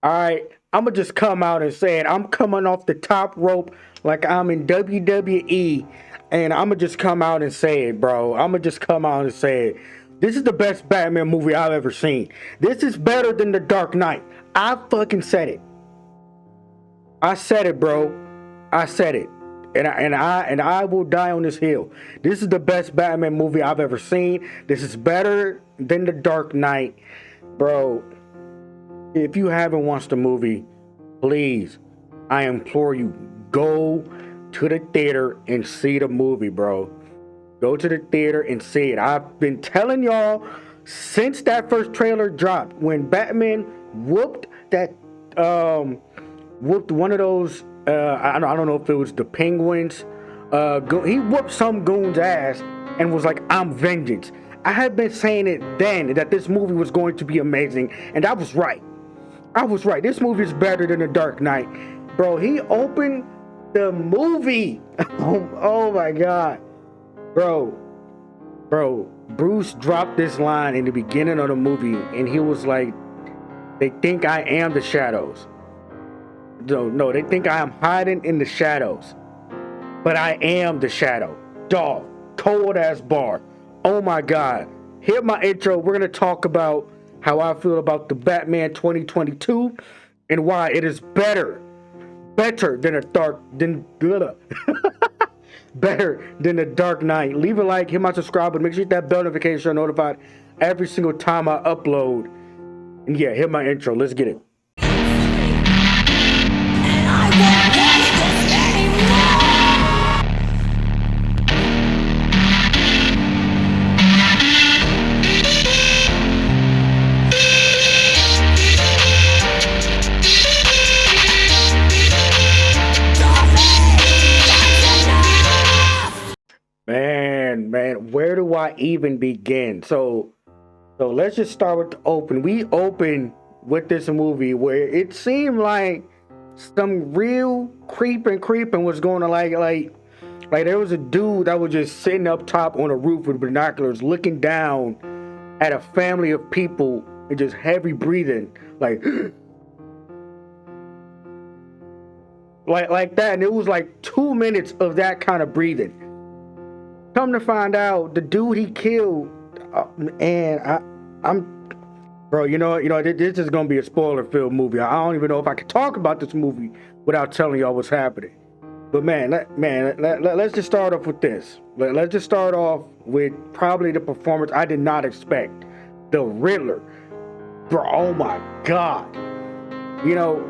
All right, I'm gonna just come out and say it. I'm coming off the top rope like I'm in WWE, and I'm gonna just come out and say it, bro. I'm gonna just come out and say it. This is the best Batman movie I've ever seen. This is better than The Dark Knight. I fucking said it. I said it, bro. I said it. And I will die on this hill. This is the best Batman movie I've ever seen. This is better than The Dark Knight. Bro, if you haven't watched the movie, please, I implore you, go to the theater and see the movie, bro. Go to the theater and see it. I've been telling y'all since that first trailer dropped, when Batman whooped one of those, I don't know if it was the Penguins. He whooped some goon's ass and was like, I'm vengeance. I had been saying it then that this movie was going to be amazing, and I was right. I was right. This movie is better than The Dark Knight. Bro, he opened the movie. Oh my God. Bro, Bruce dropped this line in the beginning of the movie, and he was like, they think I am the shadows. No, they think I am hiding in the shadows. But I am the shadow. Dog, cold ass bar. Oh my God. Hit my intro. We're going to talk about how I feel about the Batman 2022 and why it is better than better than The Dark Knight. Leave a like, hit my subscribe, but make sure you hit that bell notification so you're notified every single time I upload. And yeah, hit my intro. Let's get it. Man, where do I even begin? So let's just start with the open. We open with this movie where it seemed like some real creeping was going on. Like there was a dude that was just sitting up top on a roof with binoculars, looking down at a family of people and just heavy breathing, like like that. And it was like 2 minutes of that kind of breathing. Come to find out, the dude he killed, and I'm, bro, you know, this is gonna be a spoiler-filled movie. I don't even know if I can talk about this movie without telling y'all what's happening. But let's just start off with this. Let's just start off with probably the performance I did not expect. The Riddler, bro. Oh my God, you know.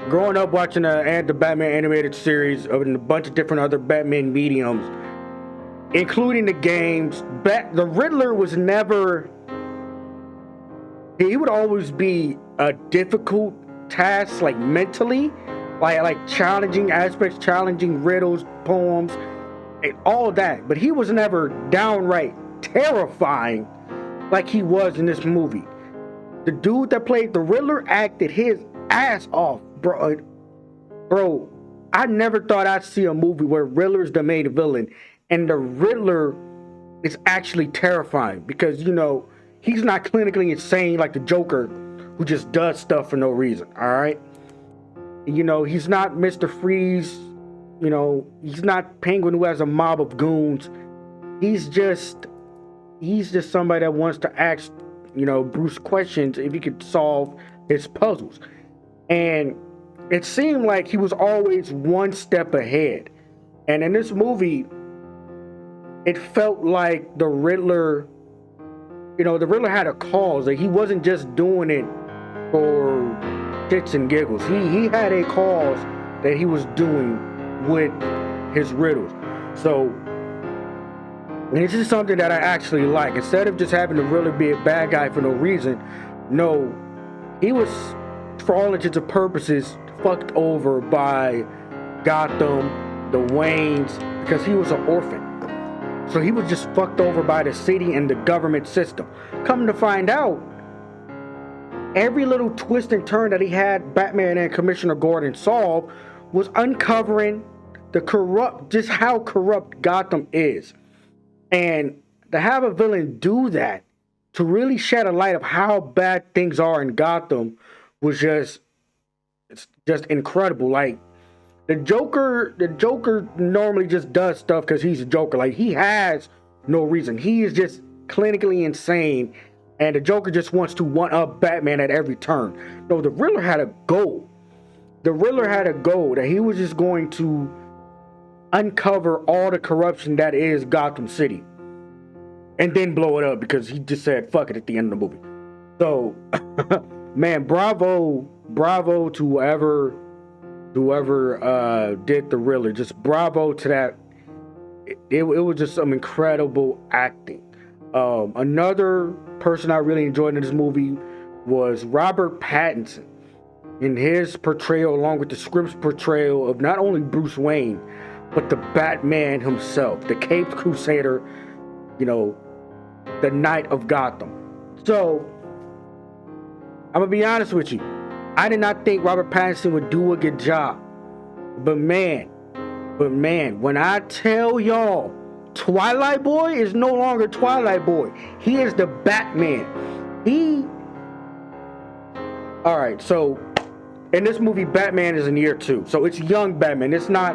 Growing up watching the Batman animated series and a bunch of different other Batman mediums, including the games, the Riddler was never... He would always be a difficult task, like mentally, like challenging aspects, challenging riddles, poems, and all that. But he was never downright terrifying like he was in this movie. The dude that played the Riddler acted his ass off. Bro, I never thought I'd see a movie where Riddler's the main villain and the Riddler is actually terrifying because, you know, he's not clinically insane like the Joker who just does stuff for no reason, all right? You know, he's not Mr. Freeze, you know, he's not Penguin who has a mob of goons. He's just somebody that wants to ask, you know, Bruce questions if he could solve his puzzles. And it seemed like he was always one step ahead. And in this movie, it felt like the Riddler, you know, the Riddler had a cause. Like he wasn't just doing it for shits and giggles. He had a cause that he was doing with his riddles. So this is something that I actually like. Instead of just having the Riddler be a bad guy for no reason, no, he was, for all intents and purposes, fucked over by Gotham, the Waynes, because he was an orphan. So he was just fucked over by the city and the government system. Come to find out, every little twist and turn that he had Batman and Commissioner Gordon solve was uncovering just how corrupt Gotham is. And to have a villain do that to really shed a light of how bad things are in Gotham was just, it's just incredible. Like the Joker normally just does stuff because he's a Joker. Like he has no reason. He is just clinically insane, and the Joker just wants to one up Batman at every turn. No, the Riddler had a goal. The Riddler had a goal that he was just going to uncover all the corruption that is Gotham City, and then blow it up because he just said fuck it at the end of the movie. So, man, bravo to whoever did the Riddler. Just bravo to that. It was just some incredible acting. Another person I really enjoyed in this movie was Robert Pattinson in his portrayal, along with the script's portrayal of not only Bruce Wayne, but the Batman himself, the Caped Crusader, you know, the Knight of Gotham. So, I'm gonna be honest with you. I did not think Robert Pattinson would do a good job. But man, when I tell y'all, Twilight Boy is no longer Twilight Boy. He is the Batman. Alright, so in this movie, Batman is in year 2. So it's young Batman. It's not,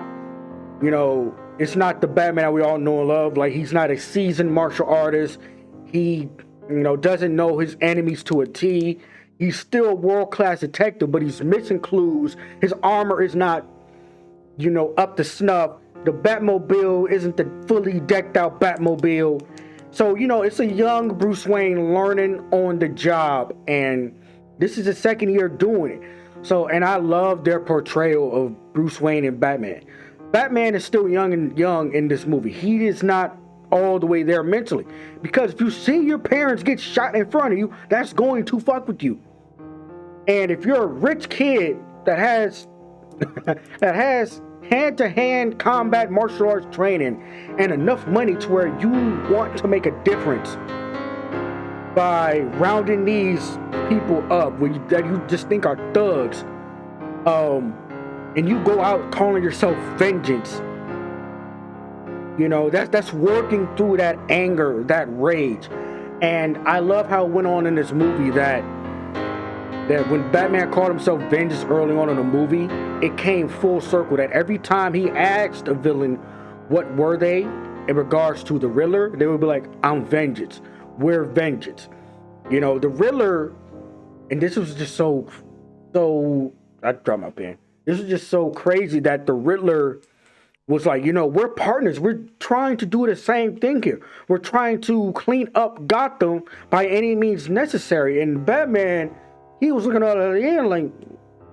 you know, it's not the Batman that we all know and love. Like, he's not a seasoned martial artist. He, you know, doesn't know his enemies to a T. He's still a world-class detective, but he's missing clues. His armor is not, you know, up to snuff. The Batmobile isn't the fully decked out Batmobile. So, you know, it's a young Bruce Wayne learning on the job, and this is his second year doing it. So, and I love their portrayal of Bruce Wayne and Batman. Batman is still young in this movie. He is not all the way there mentally, because if you see your parents get shot in front of you, that's going to fuck with you. And if you're a rich kid that has hand-to-hand combat martial arts training and enough money to where you want to make a difference by rounding these people up that you just think are thugs, and you go out calling yourself vengeance, you know, that's working through that anger, that rage. And I love how it went on in this movie that when Batman called himself Vengeance early on in the movie, it came full circle. That every time he asked a villain what were they in regards to the Riddler, they would be like, I'm Vengeance. We're Vengeance. You know, the Riddler, and this was just so I dropped my pen. This is just so crazy that the Riddler was like, you know, we're partners. We're trying to do the same thing here. We're trying to clean up Gotham by any means necessary. And Batman, he was looking at the end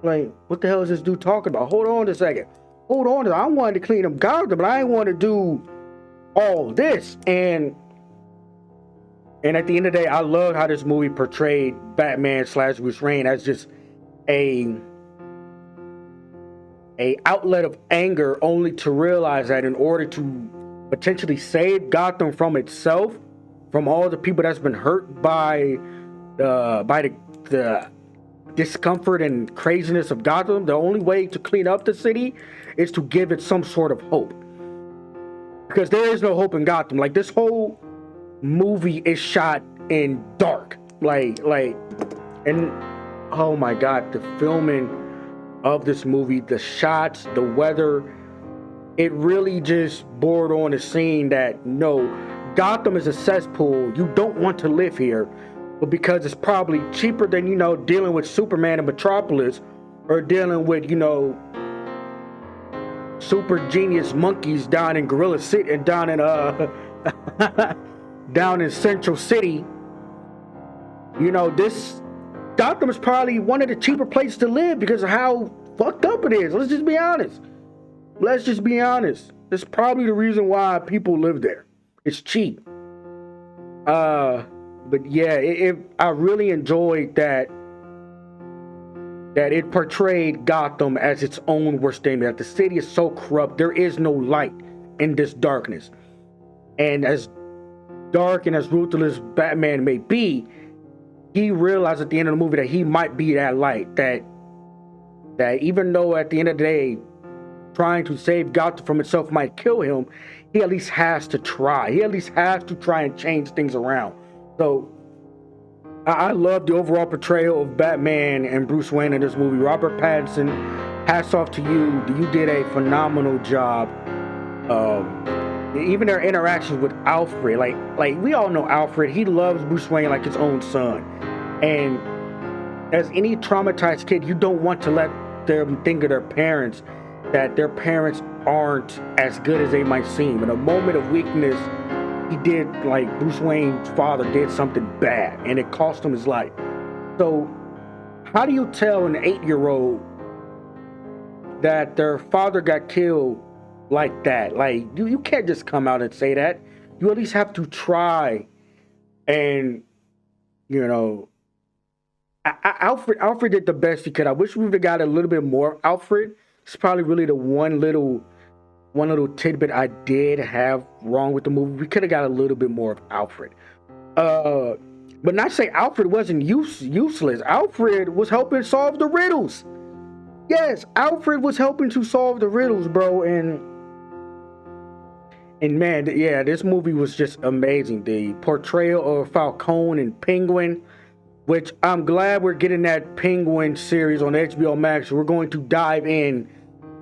like, what the hell is this dude talking about? Hold on a second. Hold on. I wanted to clean up Gotham, but I didn't want to do all this. And at the end of the day, I love how this movie portrayed Batman / Bruce Wayne as just a outlet of anger, only to realize that in order to potentially save Gotham from itself, from all the people that's been hurt by the discomfort and craziness of Gotham, the only way to clean up the city is to give it some sort of hope. Because there is no hope in Gotham. Like, this whole movie is shot in dark. And oh my God, the filming of this movie, the shots, the weather, it really just bordered on a scene that, no, Gotham is a cesspool. You don't want to live here, but because it's probably cheaper than, you know, dealing with Superman in Metropolis, or dealing with, you know, super genius monkeys down in Gorilla City and down in Central City. You know, this Gotham is probably one of the cheaper places to live because of how fucked up it is. Let's just be honest. It's probably the reason why people live there. It's cheap. But yeah, I really enjoyed that it portrayed Gotham as its own worst enemy. That the city is so corrupt, there is no light in this darkness. And as dark and as ruthless Batman may be, he realized at the end of the movie that he might be that light. That even though at the end of the day, trying to save Gotham from itself might kill him, he at least has to try. He at least has to try and change things around. So I love the overall portrayal of Batman and Bruce Wayne in this movie. Robert Pattinson, hats off to you. You did a phenomenal job. Even their interactions with Alfred, like we all know Alfred, he loves Bruce Wayne like his own son. And as any traumatized kid, you don't want to let them think of their parents, that their parents aren't as good as they might seem. In a moment of weakness, he did, like, Bruce Wayne's father did something bad, and it cost him his life. So how do you tell an 8-year-old that their father got killed like that? Like, you can't just come out and say that. You at least have to try. And, you know, Alfred did the best he could. I wish we would have got a little bit more Alfred. It's probably really the one little tidbit I did have wrong with the movie. We could have got a little bit more of Alfred. But not say Alfred wasn't useless. Alfred was helping solve the riddles. Yes, Alfred was helping to solve the riddles, bro. And man, yeah, this movie was just amazing. The portrayal of Falcone and Penguin, which I'm glad we're getting that Penguin series on HBO Max. We're going to dive in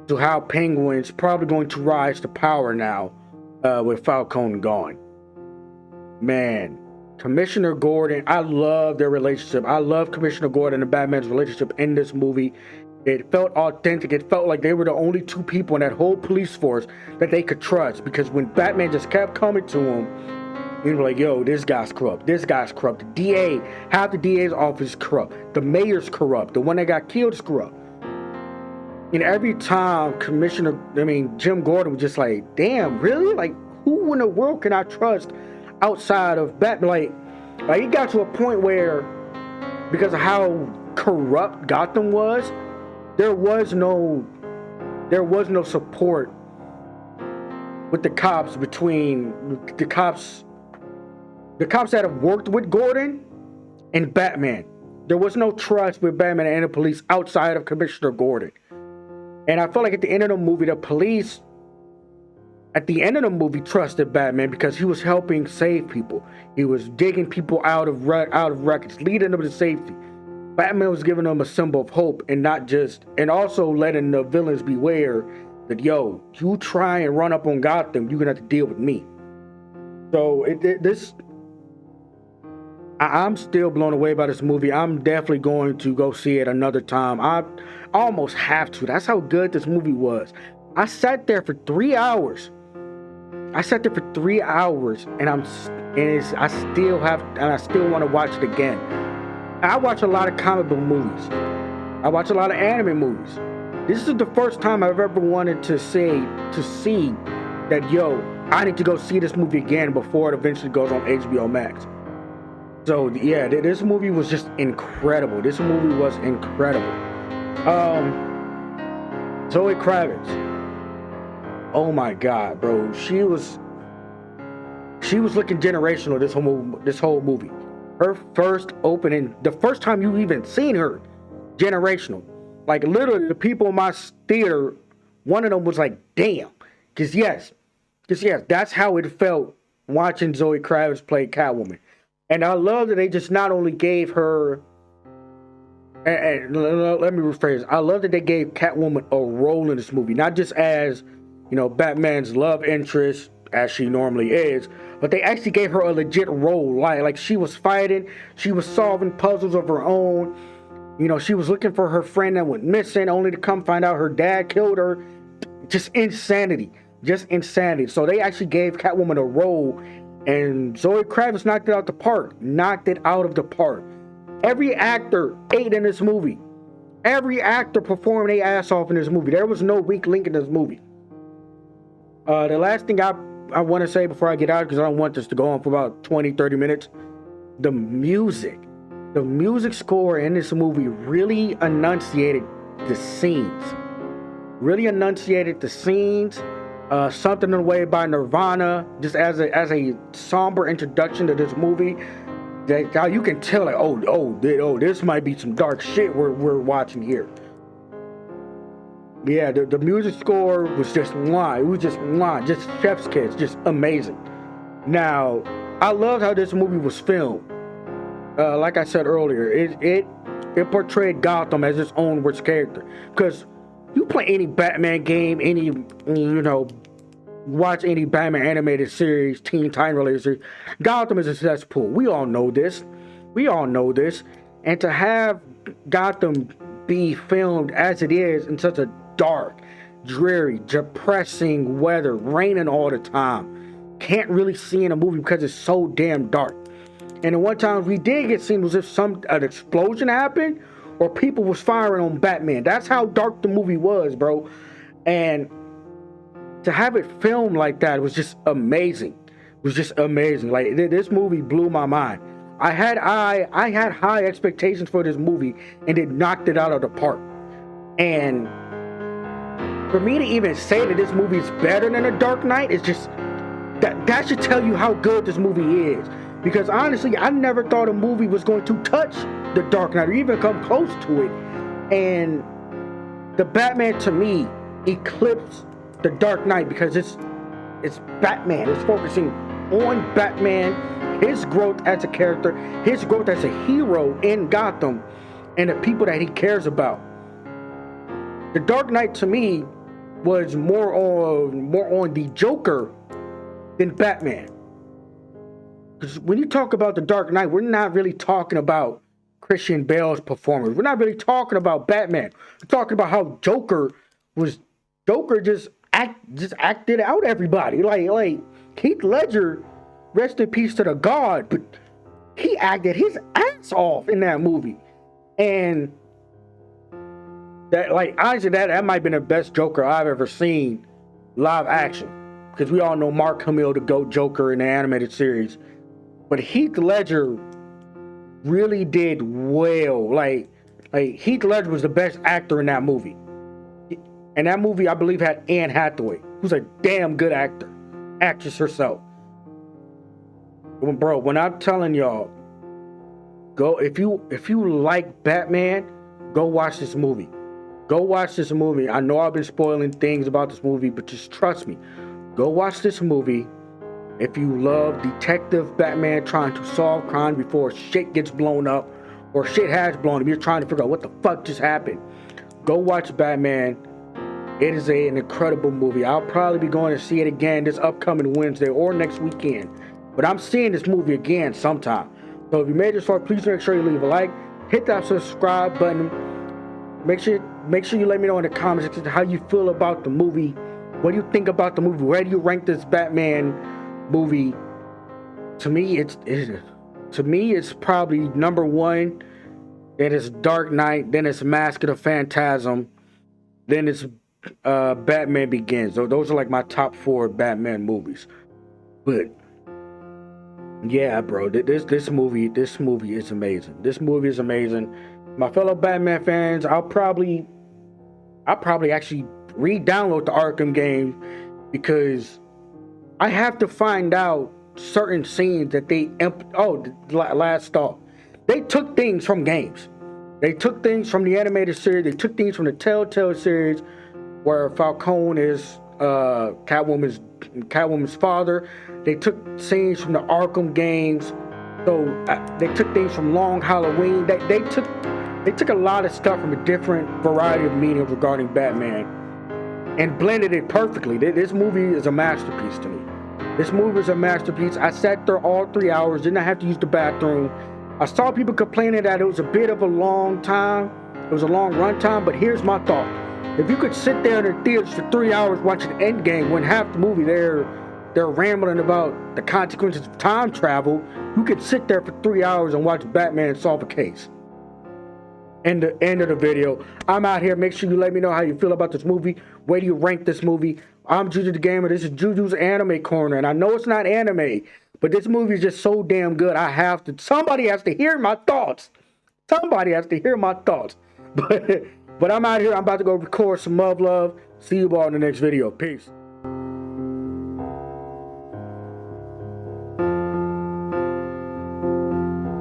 to how Penguin's probably going to rise to power now with Falcone gone. Man, Commissioner Gordon, I love their relationship. I love Commissioner Gordon and Batman's relationship in this movie. It felt authentic. It felt like they were the only two people in that whole police force that they could trust, because when Batman just kept coming to him, you know, like, yo, this guy's corrupt. This guy's corrupt. The DA, half the DA's office is corrupt. The mayor's corrupt. The one that got killed is corrupt. And every time Jim Gordon was just like, damn, really? Like, who in the world can I trust outside of Batman? Like it got to a point where, because of how corrupt Gotham was, there was no support with the cops, between the cops that have worked with Gordon and Batman. There was no trust with Batman and the police outside of Commissioner Gordon. And I felt like at the end of the movie, the police trusted Batman because he was helping save people. He was digging people out of wreckage, leading them to safety. Batman was giving them a symbol of hope, and also letting the villains beware that, yo, you try and run up on Gotham, you're gonna have to deal with me. So I'm still blown away by this movie. I'm definitely going to go see it another time. I almost have to. That's how good this movie was. I sat there for 3 hours. And I still want to watch it again. I watch a lot of comic book movies. I watch a lot of anime movies. This is the first time I've ever wanted to see that, yo, I need to go see this movie again before it eventually goes on HBO Max. So yeah, this movie was just incredible. Zoe Kravitz. Oh my God, bro. She was looking generational this whole movie. Her first opening, the first time you even seen her, generational. Like, literally, the people in my theater, one of them was like, damn. Cause yes, that's how it felt watching Zoe Kravitz play Catwoman. And I love that they just not only gave her, and let me rephrase, I love that they gave Catwoman a role in this movie, not just as, you know, Batman's love interest, as she normally is, but they actually gave her a legit role. Like she was fighting, she was solving puzzles of her own. You know, she was looking for her friend that went missing, only to come find out her dad killed her. Just insanity. So they actually gave Catwoman a role, and Zoe Kravitz knocked it out of the park. Every actor ate in this movie. Every actor performed their ass off in this movie. There was no weak link in this movie. The last thing I want to say before I get out, because I don't want this to go on for about 20-30 minutes, the music score in this movie really enunciated the scenes. Something in the Way by Nirvana, just as a somber introduction to this movie, that how you can tell, like, oh, this might be some dark shit we're watching here. Yeah, the music score was just just chef's kiss, just amazing. Now, I loved how this movie was filmed. like I said earlier, it portrayed Gotham as its own worst character. Because you play any Batman game, watch any Batman animated series, Teen Titan related series, Gotham is a cesspool. We all know this. And to have Gotham be filmed as it is in such a dark, dreary, depressing weather, raining all the time, can't really see in a movie because it's so damn dark. And the one time we did get seen was if an explosion happened or people was firing on Batman. That's how dark the movie was, bro. And to have it filmed like that was just amazing. Like, this movie blew my mind. I had high expectations for this movie, and it knocked it out of the park. And for me to even say that this movie is better than The Dark Knight, it's just that should tell you how good this movie is. Because honestly, I never thought a movie was going to touch The Dark Knight or even come close to it. And the Batman, to me, eclipsed The Dark Knight because it's Batman. It's focusing on Batman, his growth as a character, his growth as a hero in Gotham, and the people that he cares about. The Dark Knight, to me, was more on the Joker than Batman. Because when you talk about The Dark Knight, we're not really talking about Christian Bale's performance. We're not really talking about Batman. We're talking about how Joker just acted out everybody. Like Heath Ledger, rest in peace to the God, but he acted his ass off in that movie. And that, like, honestly, that might have been the best Joker I've ever seen live action. Because we all know Mark Hamill, the GOAT Joker in the animated series. But Heath Ledger really did well. Like Heath Ledger was the best actor in that movie. And that movie, I believe, had Anne Hathaway, who's a damn good actress herself. Bro, when I'm telling y'all, go if you like Batman, go watch this movie. Go watch this movie. I know I've been spoiling things about this movie, but just trust me. Go watch this movie. If you love Detective Batman trying to solve crime before shit gets blown up or shit has blown up, you're trying to figure out what the fuck just happened, go watch Batman. It is an incredible movie. I'll probably be going to see it again this upcoming Wednesday or next weekend. But I'm seeing this movie again sometime. So if you made this far, please make sure you leave a like. Hit that subscribe button. Make sure you let me know in the comments section how you feel about the movie. What do you think about the movie? Where do you rank this Batman movie? To me, it's probably number one. Then it's Dark Knight. Then it's Mask of the Phantasm. Then it's Batman Begins. So those are like my top 4 Batman movies. But yeah, bro, this movie is amazing. This movie is amazing. My fellow Batman fans, I'll probably actually re-download the Arkham game because I have to find out certain scenes that last thought. They took things from games. They took things from the animated series. They took things from the Telltale series where Falcone is Catwoman's father. They took scenes from the Arkham games. So they took things from Long Halloween. They took a lot of stuff from a different variety of mediums regarding Batman and blended it perfectly. This movie is a masterpiece to me. This movie is a masterpiece. I sat there all 3 hours, didn't have to use the bathroom. I saw people complaining that it was a bit of a long time. It was a long run time, but here's my thought. If you could sit there in the theaters for 3 hours watching Endgame when half the movie they're rambling about the consequences of time travel, you could sit there for 3 hours and watch Batman solve a case. End of the video. I'm out here. Make sure you let me know how you feel about this movie. Where do you rank this movie? I'm Juju the Gamer. This is Juju's Anime Corner. And I know it's not anime, but this movie is just so damn good. Somebody has to hear my thoughts. Somebody has to hear my thoughts. But I'm out here. I'm about to go record some love. See you all in the next video. Peace.